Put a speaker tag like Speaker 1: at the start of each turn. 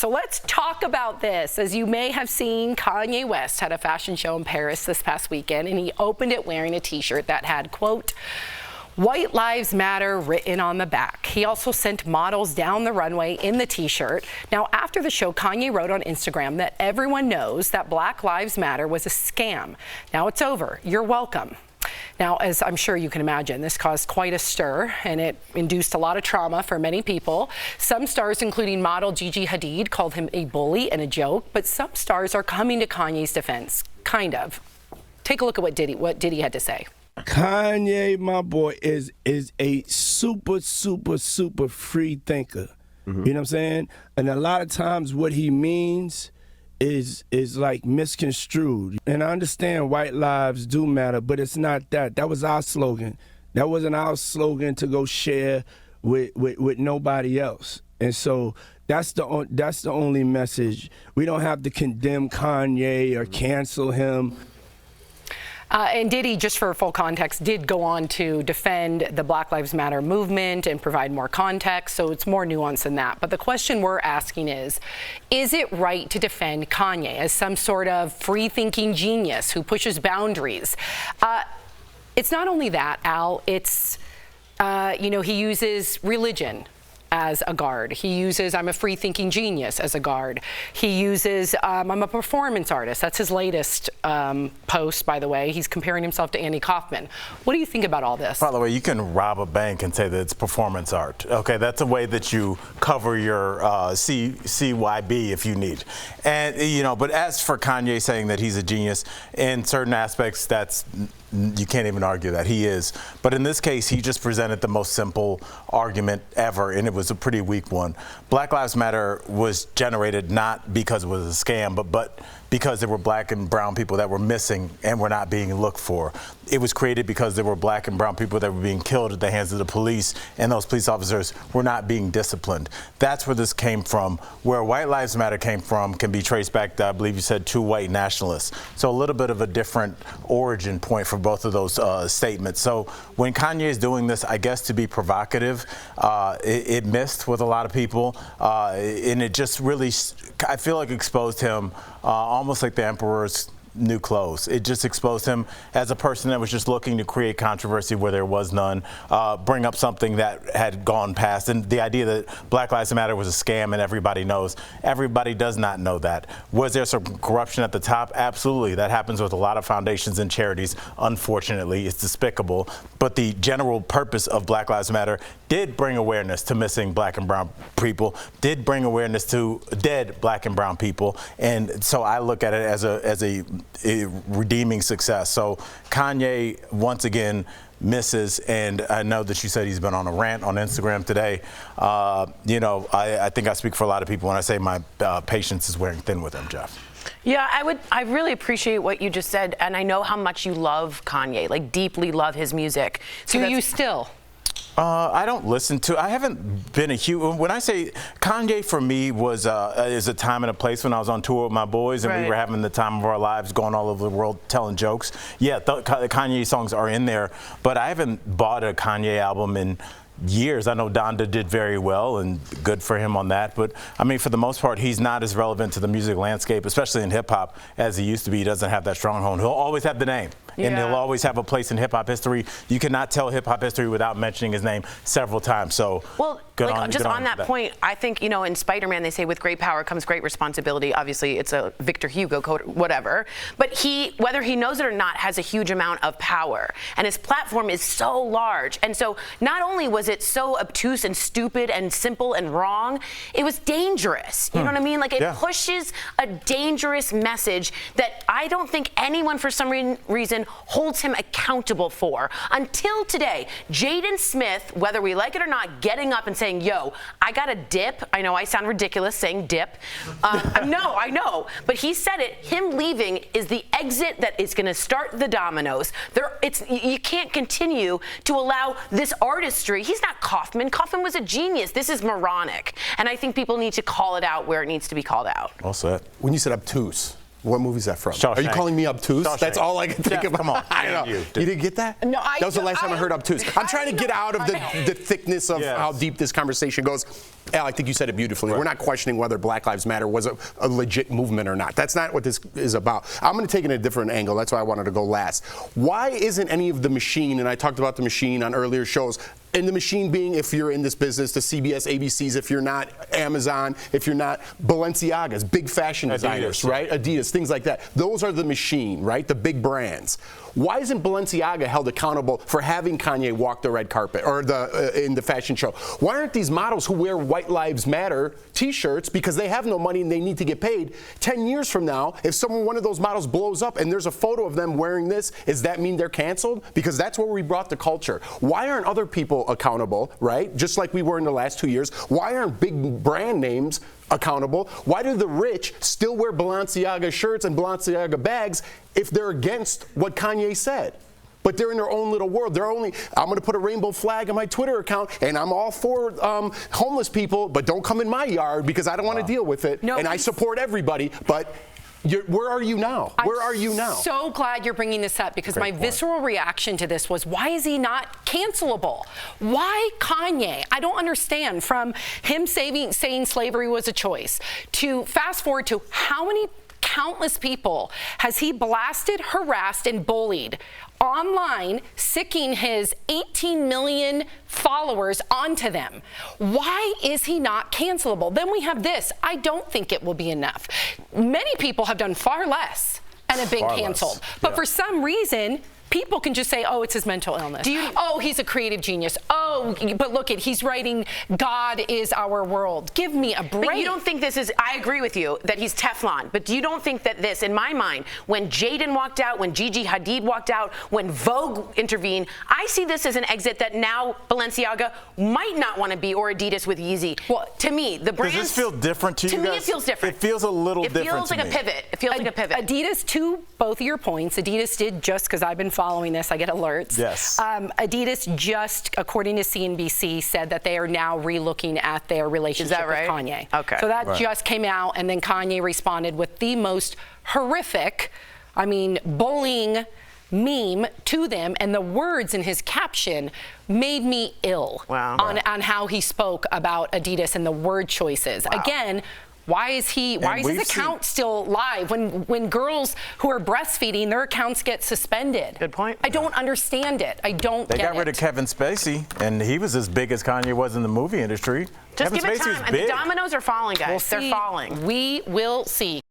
Speaker 1: So let's talk about this. As you may have seen, Kanye West had a fashion show in Paris this past weekend, and he opened it wearing a t-shirt that had, quote, "White Lives Matter" written on the back. He also sent models down the runway in the t-shirt. Now, after the show, Kanye wrote on Instagram that everyone knows that Black Lives Matter was a scam. Now it's over. You're welcome. Now, as I'm sure you can imagine, this caused quite a stir, and it induced a lot of trauma for many people. Some stars, including model Gigi Hadid, called him a bully and a joke, but some stars are coming to Kanye's defense, kind of. Take a look at what Diddy had to say.
Speaker 2: Kanye, my boy, is a super free thinker. You know what I'm saying? And a lot of times what he means is like misconstrued. And I understand white lives do matter, but it's not that. That was our slogan. That wasn't our slogan to go share with nobody else. And so that's the only message. We don't have to condemn Kanye or cancel him.
Speaker 1: And Diddy, just for full context, did go on to defend the Black Lives Matter movement and provide more context, so it's more nuanced than that. But the question we're asking is it right to defend Kanye as some sort of free-thinking genius who pushes boundaries? It's not only that, Al, it's, he uses religion as a guard. He uses "I'm a free-thinking genius" as a guard. He uses "I'm a performance artist." That's his latest post, by the way. He's comparing himself to Andy Kaufman. What do you think about all this?
Speaker 3: By the way, you can rob a bank and say that it's performance art. Okay, that's a way that you cover your CYB if you need. And but as for Kanye saying that he's a genius, in certain aspects, you can't even argue that he is. But in this case, he just presented the most simple argument ever, and it was a pretty weak one. Black Lives Matter was generated not because it was a scam, but because there were black and brown people that were missing and were not being looked for. It was created because there were black and brown people that were being killed at the hands of the police, and those police officers were not being disciplined. That's where this came from. Where White Lives Matter came from can be traced back to, I believe you said, 2 white nationalists. So a little bit of a different origin point for both of those statements. So when Kanye is doing this, I guess to be provocative, it missed with a lot of people, and it just really, I feel like, exposed him almost like the emperor's new clothes. It just exposed him as a person that was just looking to create controversy where there was none, bring up something that had gone past, and the idea that Black Lives Matter was a scam and everybody knows. Everybody does not know that. Was there some corruption at the top? Absolutely. That happens with a lot of foundations and charities. Unfortunately, it's despicable. But the general purpose of Black Lives Matter did bring awareness to missing black and brown people, did bring awareness to dead black and brown people, and so I look at it as a redeeming success. So Kanye, once again, misses, and I know that you said he's been on a rant on Instagram today. I think I speak for a lot of people when I say my patience is wearing thin with him, Jeff.
Speaker 4: Yeah, I really appreciate what you just said, and I know how much you love Kanye, like deeply love his music.
Speaker 1: So do you still?
Speaker 3: I don't listen to. I haven't been a huge. When I say Kanye, for me is a time and a place when I was on tour with my boys and we were having the time of our lives, going all over the world telling jokes. Yeah, the Kanye songs are in there, but I haven't bought a Kanye album in years. I know Donda did very well, and good for him on that. But I mean, for the most part, he's not as relevant to the music landscape, especially in hip hop, as he used to be. He doesn't have that stronghold. He'll always have the name. And he'll always have a place in hip hop history. You cannot tell hip hop history without mentioning his name several times. So,
Speaker 4: well, just on that point, I think, in Spider-Man they say with great power comes great responsibility. Obviously, it's a Victor Hugo quote, whatever. But he, whether he knows it or not, has a huge amount of power, and his platform is so large. And so, not only was it so obtuse and stupid and simple and wrong, it was dangerous. You know what I mean? Like, it pushes a dangerous message that I don't think anyone, for some reason, holds him accountable for. Until today, Jaden Smith, whether we like it or not, getting up and saying, "Yo, I got a dip." I know I sound ridiculous saying dip. No, I know. But he said it. Him leaving is the exit that is going to start the dominoes. You can't continue to allow this artistry. He's not Kaufman. Kaufman was a genius. This is moronic. And I think people need to call it out where it needs to be called out.
Speaker 3: Well said.
Speaker 5: When you said obtuse, What movie is that from?
Speaker 3: Shawshank.
Speaker 5: Are you calling me obtuse?
Speaker 3: Shawshank.
Speaker 5: That's all I can think about.
Speaker 3: Come on.
Speaker 5: I know. You didn't get that?
Speaker 1: No,
Speaker 5: that was the last time I heard obtuse. I'm trying to get out of the thickness of how deep this conversation goes. Al, I think you said it beautifully. Right. We're not questioning whether Black Lives Matter was a legit movement or not. That's not what this is about. I'm going to take it in a different angle. That's why I wanted to go last. Why isn't any of the machine, and I talked about the machine on earlier shows, and the machine being, if you're in this business, the CBS, ABCs, if you're not Amazon, if you're not Balenciagas, big fashion designers, right? Adidas, things like that. Those are the machine, right? The big brands. Why isn't Balenciaga held accountable for having Kanye walk the red carpet or in the fashion show? Why aren't these models who wear White Lives Matter t-shirts because they have no money and they need to get paid? 10 years from now, if one of those models blows up and there's a photo of them wearing this, does that mean they're canceled? Because that's where we brought the culture. Why aren't other people accountable, right? Just like we were in the last 2 years. Why aren't big brand names accountable? Why do the rich still wear Balenciaga shirts and Balenciaga bags if they're against what Kanye said? But they're in their own little world. I'm going to put a rainbow flag on my Twitter account, and I'm all for homeless people, but don't come in my yard because I don't want to deal with it. No, and I support everybody, but where are you now? Where are you now?
Speaker 1: I'm so glad you're bringing this up because my visceral reaction to this was, why is he not cancelable? Why Kanye? I don't understand. From him saying slavery was a choice to fast forward to how many countless people has he blasted, harassed, and bullied online, sicking his 18 million followers onto them? Why is he not cancelable? Then we have this. I don't think it will be enough. Many people have done far less and have been canceled. But for some reason, people can just say, oh, it's his mental illness. Oh, he's a creative genius. Oh, but look he's writing, God is our world. Give me a break.
Speaker 4: But you don't think this is, I agree with you that he's Teflon, but you don't think that this, in my mind, when Jaden walked out, when Gigi Hadid walked out, when Vogue intervened, I see this as an exit that now Balenciaga might not want to be, or Adidas with Yeezy. Well, to me, the brands.
Speaker 3: Does this feel different to you guys?
Speaker 4: To me, it feels different.
Speaker 3: It feels a little different.
Speaker 4: It feels like a pivot. It feels like a pivot.
Speaker 1: Adidas, to both of your points, Adidas did, just because I've been following this, I get alerts.
Speaker 3: Yes.
Speaker 1: Adidas just, according to CNBC, said that they are now relooking at their relationship with Kanye.
Speaker 4: Okay.
Speaker 1: So that just came out, and then Kanye responded with the most horrific, bullying meme to them, and the words in his caption made me ill on how he spoke about Adidas and the word choices. Again, why is his account still live when girls who are breastfeeding, their accounts get suspended?
Speaker 4: Good point.
Speaker 1: I don't understand it. I don't get it.
Speaker 3: They got rid of Kevin Spacey, and he was as big as Kanye was in the movie industry.
Speaker 4: Just
Speaker 3: Kevin
Speaker 4: give it
Speaker 3: Spacey
Speaker 4: time. The dominoes are falling, guys. They're falling.
Speaker 1: We will see.